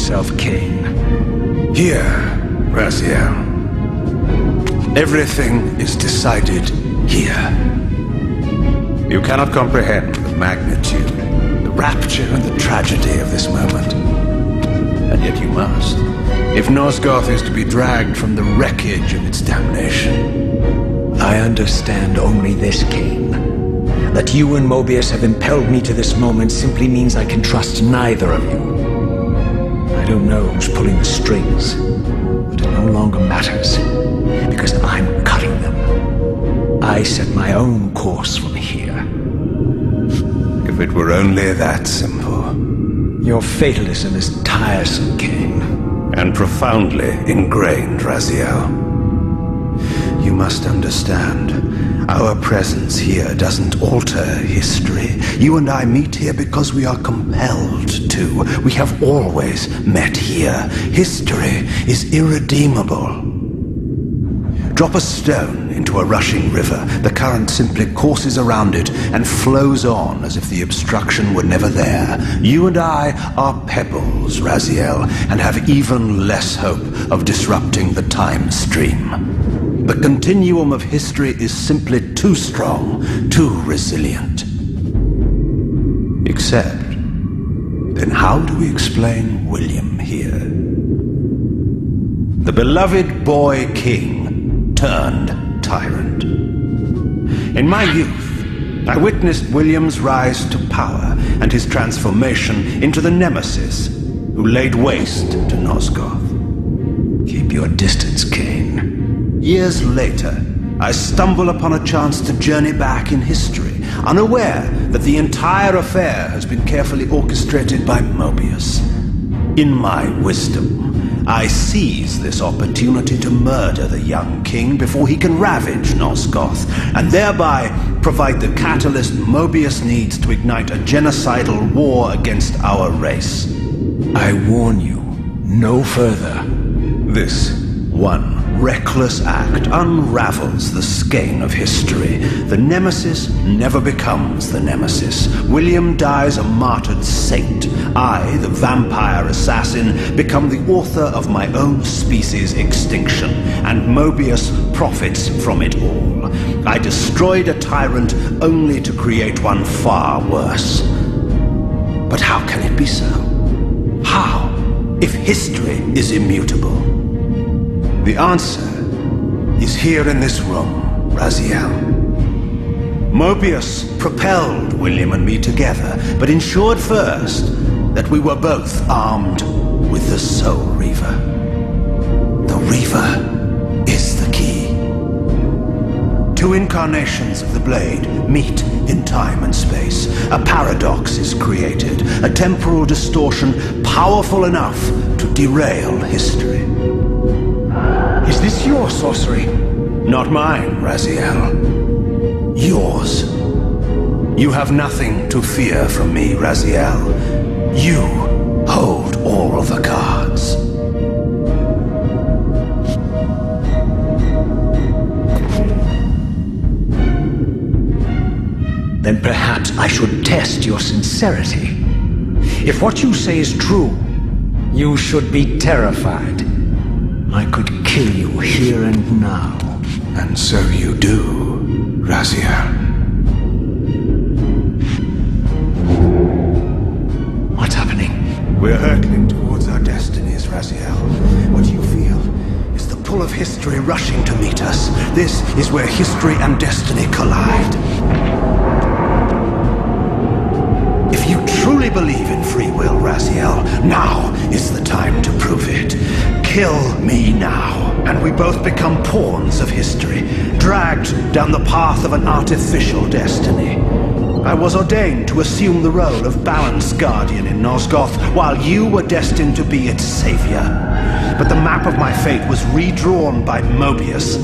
yourself, Kain. Here, Raziel. Everything is decided here. You cannot comprehend the magnitude, the rapture and the tragedy of this moment. And yet you must. If Nosgoth is to be dragged from the wreckage of its damnation. I understand only this, Kain. That you and Mobius have impelled me to this moment simply means I can trust neither of you. I don't know who's pulling the strings, but it no longer matters, because I'm cutting them. I set my own course from here. If it were only that simple. Your fatalism is tiresome, Kain. And profoundly ingrained, Raziel. You must understand, our presence here doesn't alter history. You and I meet here because we are compelled to. We have always met here. History is irredeemable. Drop a stone into a rushing river. The current simply courses around it and flows on as if the obstruction were never there. You and I are pebbles, Raziel, and have even less hope of disrupting the time stream. The continuum of history is simply too strong, too resilient. Except, then how do we explain William here? The beloved boy king turned tyrant. In my youth, I witnessed William's rise to power and his transformation into the nemesis who laid waste to Nosgoth. Keep your distance, Kain. Years later, I stumble upon a chance to journey back in history, unaware that the entire affair has been carefully orchestrated by Mobius. In my wisdom, I seize this opportunity to murder the young king before he can ravage Nosgoth, and thereby provide the catalyst Mobius needs to ignite a genocidal war against our race. I warn you, no further. This one reckless act unravels the skein of history. The nemesis never becomes the nemesis. William dies a martyred saint. I, the vampire assassin, become the author of my own species' extinction, and Mobius profits from it all. I destroyed a tyrant only to create one far worse. But how can it be so? How, if history is immutable? The answer is here in this room, Raziel. Mobius propelled William and me together, but ensured first that we were both armed with the Soul Reaver. The Reaver is the key. Two incarnations of the blade meet in time and space. A paradox is created, a temporal distortion powerful enough to derail history. Is this your sorcery? Not mine, Raziel. Yours. You have nothing to fear from me, Raziel. You hold all the cards. Then perhaps I should test your sincerity. If what you say is true, you should be terrified. I could kill you here and now. And so you do, Raziel. What's happening? We're hurtling towards our destinies, Raziel. What you feel is the pull of history rushing to meet us. This is where history and destiny collide. If you truly believe in free will, Raziel, now is the time to prove it. Kill me now, and we both become pawns of history, dragged down the path of an artificial destiny. I was ordained to assume the role of balanced guardian in Nosgoth, while you were destined to be its savior. But the map of my fate was redrawn by Mobius,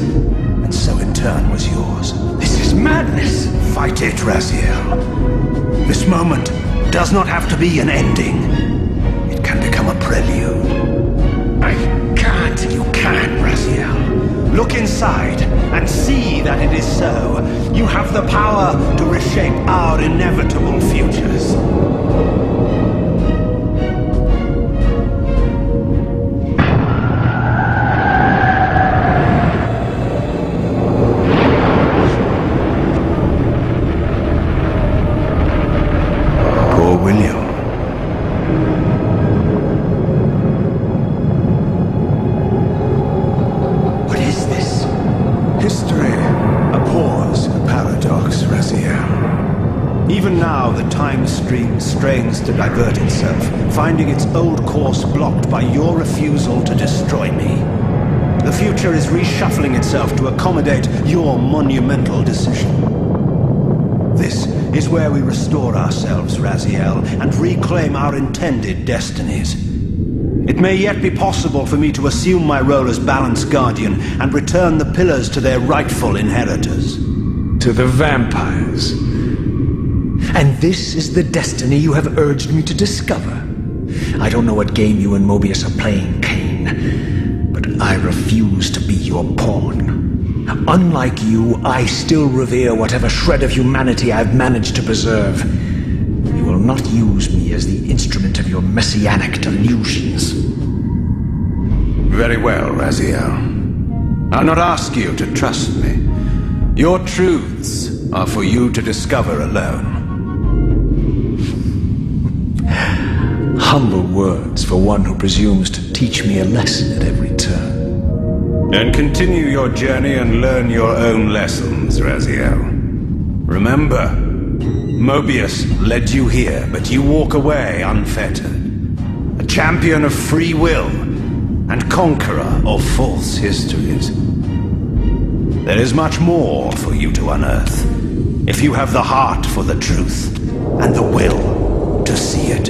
and so in turn was yours. This is madness! Fight it, Raziel. This moment does not have to be an ending. It can become a prelude. I can't. You can, Raziel. Look inside and see that it is so. You have the power to reshape our inevitable futures. time stream strains to divert itself, finding its old course blocked by your refusal to destroy me. The future is reshuffling itself to accommodate your monumental decision. This is where we restore ourselves, Raziel, and reclaim our intended destinies. It may yet be possible for me to assume my role as Balance Guardian and return the pillars to their rightful inheritors. To the vampires. And this is the destiny you have urged me to discover. I don't know what game you and Mobius are playing, Kain, but I refuse to be your pawn. Unlike you, I still revere whatever shred of humanity I've managed to preserve. You will not use me as the instrument of your messianic delusions. Very well, Raziel. I'll not ask you to trust me. Your truths are for you to discover alone. Humble words for one who presumes to teach me a lesson at every turn. Then continue your journey and learn your own lessons, Raziel. Remember, Mobius led you here, but you walk away unfettered. A champion of free will and conqueror of false histories. There is much more for you to unearth, if you have the heart for the truth and the will to see it.